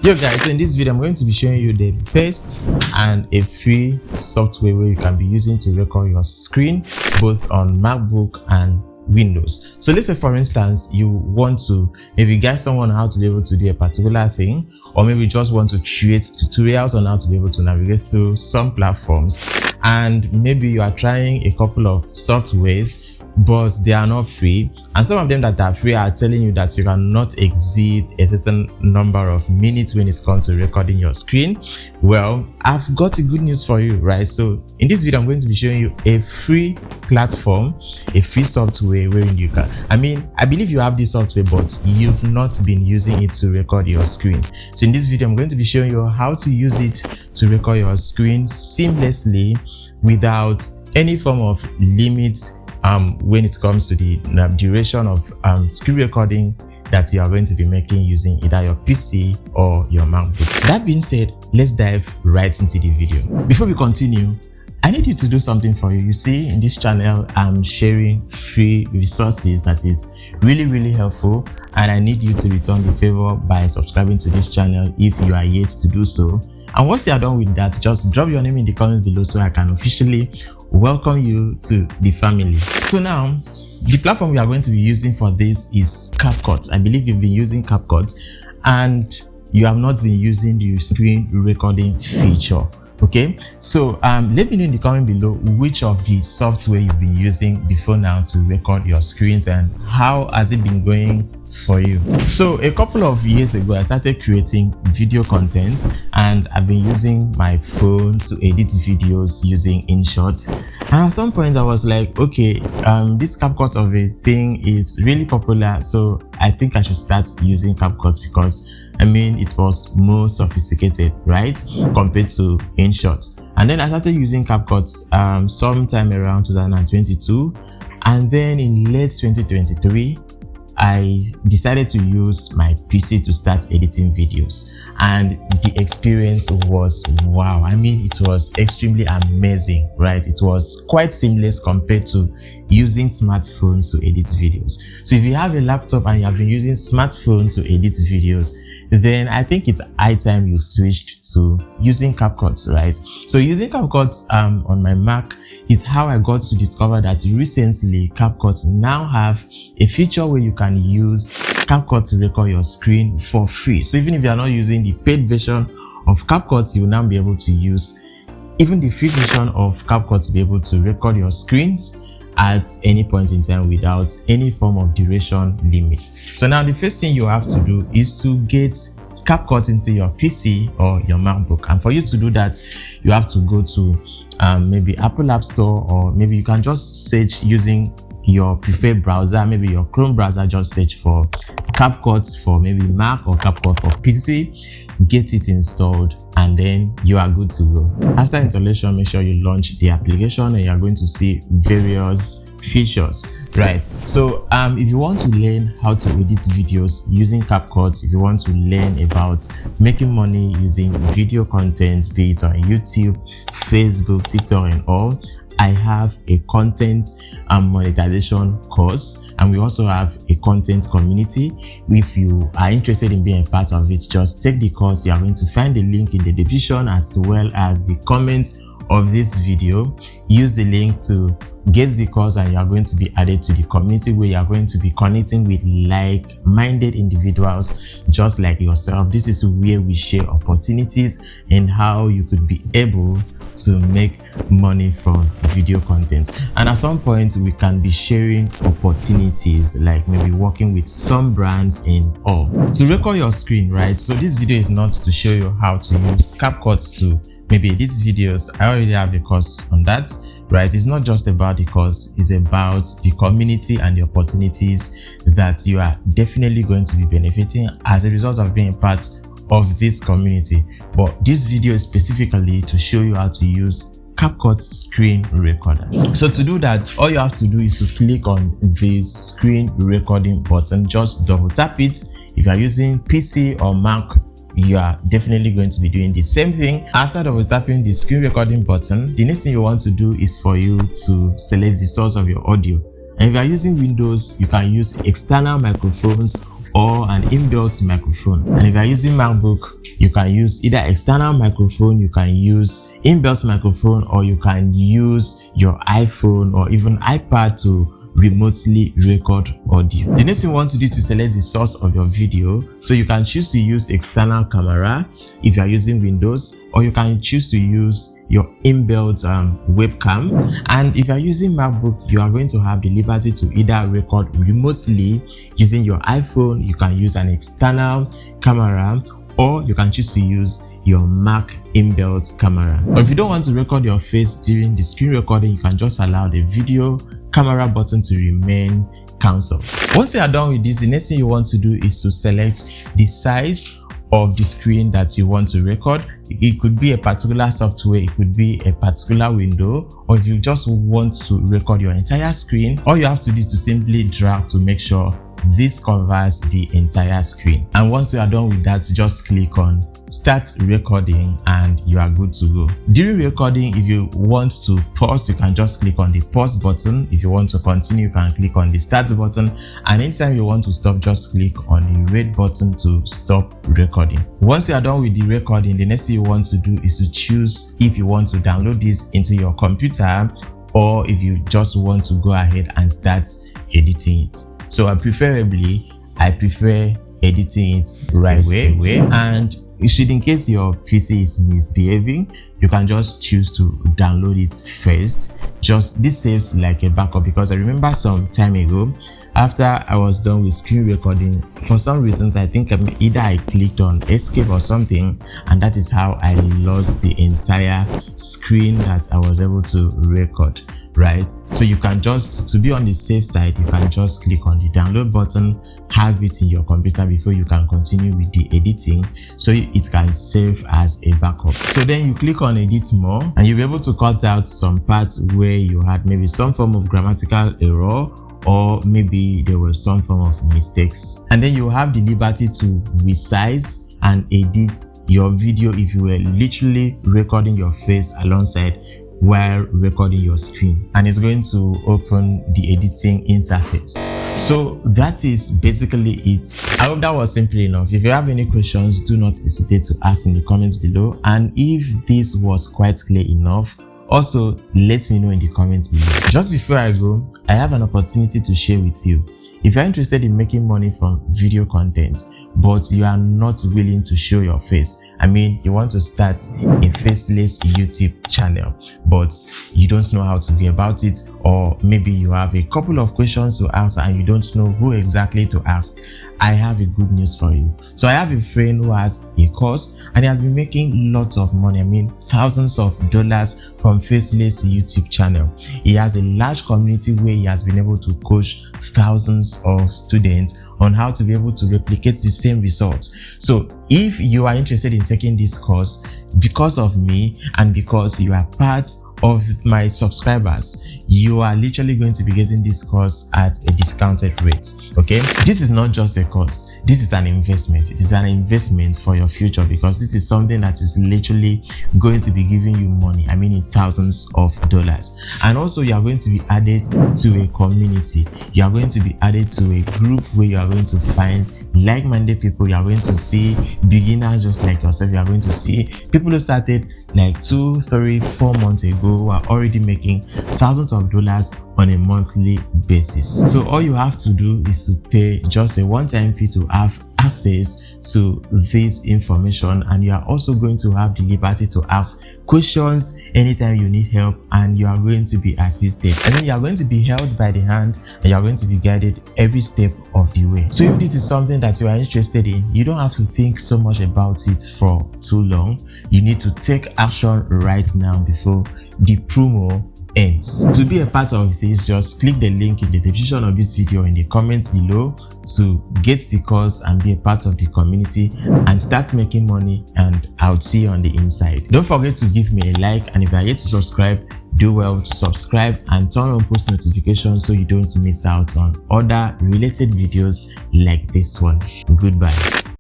Yo guys, so in this video I'm going to be showing you the best and a free software where you can be using to record your screen both on MacBook and Windows. So let's say for instance you want to maybe guide someone how to be able to do a particular thing, or maybe you just want to create tutorials on how to be able to navigate through some platforms, and maybe you are trying a couple of softwares but they are not free, and some of them that are free are telling you that you cannot exceed a certain number of minutes when it comes to recording your screen. Well, I've got a good news for you, right? So in this video I'm going to be showing you a free platform, a free software wherein you can, I believe you have this software but you've not been using it to record your screen. So in this video I'm going to be showing you how to use it to record your screen seamlessly without any form of limit when it comes to the duration of screen recording that you are going to be making using either your PC or your MacBook. That being said, let's dive right into the video. Before we continue, I need you to do something for you. You see, in this channel I'm sharing free resources that is really helpful, and I need you to return the favor by subscribing to this channel if you are yet to do so. And once you are done with that, just drop your name in the comments below so I can officially welcome you to the family. So now, the platform we are going to be using for this is CapCut's. I believe you've been using CapCut's and you have not been using the screen recording feature. Okay, so let me know in the comment below which of the software you've been using before now to record your screens and how has it been going for you. So a couple of years ago I started creating video content and I've been using my phone to edit videos using InShot, and at some point I was like, okay, this CapCut of a thing is really popular, so I think I should start using CapCut because it was more sophisticated, right, compared to InShot. And then I started using CapCut sometime around 2022, and then in late 2023 I decided to use my PC to start editing videos, and the experience was wow. It was extremely amazing, right? It was quite seamless compared to using smartphones to edit videos. So if you have a laptop and you have been using smartphone to edit videos, then I think it's high time you switched to using CapCut's, right? So using CapCut's on my Mac is how I got to discover that recently CapCut's now have a feature where you can use CapCut to record your screen for free. So even if you are not using the paid version of CapCut, you will now be able to use even the free version of CapCut to be able to record your screens at any point in time without any form of duration limit. So now the first thing you have to do is to get CapCut into your PC or your MacBook, and for you to do that you have to go to maybe Apple App Store, or maybe you can just search using your preferred browser, maybe your Chrome browser. Just search for CapCut for maybe Mac or CapCut for PC, get it installed, and then you are good to go. After installation, make sure you launch the application and you are going to see various features, right? So if you want to learn how to edit videos using CapCut, if you want to learn about making money using video content, be it on YouTube, Facebook, TikTok and all, I have a content monetization course, and we also have a content community. If you are interested in being a part of it, just take the course. You are going to find the link in the description as well as the comment of this video. Use the link to get the course and you are going to be added to the community where you are going to be connecting with like-minded individuals just like yourself. This is where we share opportunities and how you could be able to make money from video content, and at some point we can be sharing opportunities like maybe working with some brands and all to record your screen, right? So this video is not to show you how to use CapCut to maybe edit videos. I already have a course on that, right? It's not just about the course, it's about the community and the opportunities that you are definitely going to be benefiting as a result of being a part of this community. But this video is specifically to show you how to use CapCut's screen recorder. So to do that, all you have to do is to click on this screen recording button. Just double tap it. If you are using PC or Mac, you are definitely going to be doing the same thing. After double tapping the screen recording button, the next thing you want to do is for you to select the source of your audio. And if you are using Windows, you can use external microphones or an inbuilt microphone. And if you are using MacBook, you can use either external microphone, you can use inbuilt microphone, or you can use your iPhone or even iPad to remotely record audio. The next thing you want to do is to select the source of your video. So you can choose to use external camera if you are using Windows, or you can choose to use your inbuilt webcam. And if you are using MacBook, you are going to have the liberty to either record remotely using your iPhone, you can use an external camera, or you can choose to use your Mac inbuilt camera. But if you don't want to record your face during the screen recording, you can just allow the video camera button to remain cancelled. Once you are done with this, the next thing you want to do is to select the size of the screen that you want to record. It could be a particular software, it could be a particular window, or if you just want to record your entire screen, all you have to do is to simply drag to make sure this covers the entire screen. And once you are done with that, just click on start recording and you are good to go. During recording, if you want to pause, you can just click on the pause button. If you want to continue, you can click on the start button, and anytime you want to stop, just click on the red button to stop recording. Once you are done with the recording, the next thing you want to do is to choose if you want to download this into your computer, or if you just want to go ahead and start editing it. So I prefer editing it right away. And should in case your PC is misbehaving, you can just choose to download it first. Just this saves like a backup, because I remember some time ago, after I was done with screen recording, for some reasons I think either I clicked on escape or something, and that is how I lost the entire screen that I was able to record, right? So you can just, to be on the safe side, you can just click on the download button, have it in your computer before you can continue with the editing, so it can serve as a backup. So then you click on edit more, and you'll be able to cut out some parts where you had maybe some form of grammatical error, or maybe there was some form of mistakes. And then you have the liberty to resize and edit your video if you were literally recording your face alongside while recording your screen, and it's going to open the editing interface. So that is basically it. I hope that was simple enough. If you have any questions, do not hesitate to ask in the comments below, and if this was quite clear enough, also let me know in the comments below. Just before I go, I have an opportunity to share with you. If you're interested in making money from video content, but you are not willing to show your face, I mean, you want to start a faceless YouTube channel, but you don't know how to go about it, or maybe you have a couple of questions to ask and you don't know who exactly to ask, I have a good news for you. So I have a friend who has a course and he has been making lots of money. I mean, thousands of dollars from faceless YouTube channel. He has a large community where he has been able to coach thousands of students on how to be able to replicate the same results. So if you are interested in taking this course, because of me and because you are part of my subscribers, you are literally going to be getting this course at a discounted rate. Okay, this is not just a course, this is an investment. It is an investment for your future, because this is something that is literally going to be giving you money, I mean in thousands of dollars. And also you are going to be added to a community, you are going to be added to a group where you are going to find like-minded people. You are going to see beginners just like yourself. You are going to see people who started like 2, 3, 4 months ago who are already making thousands of dollars on a monthly basis. So all you have to do is to pay just a one-time fee to have access to this information, and you are also going to have the liberty to ask questions anytime you need help, and you are going to be assisted, and then you are going to be held by the hand and you are going to be guided every step of the way. So if this is something that you are interested in, you don't have to think so much about it for too long. You need to take action right now before the promo ends. To be a part of this, just click the link in the description of this video in the comments below to get the course and be a part of the community and start making money, and I'll see you on the inside. Don't forget to give me a like, and if you are yet to subscribe, do well to subscribe and turn on post notifications so you don't miss out on other related videos like this one. Goodbye.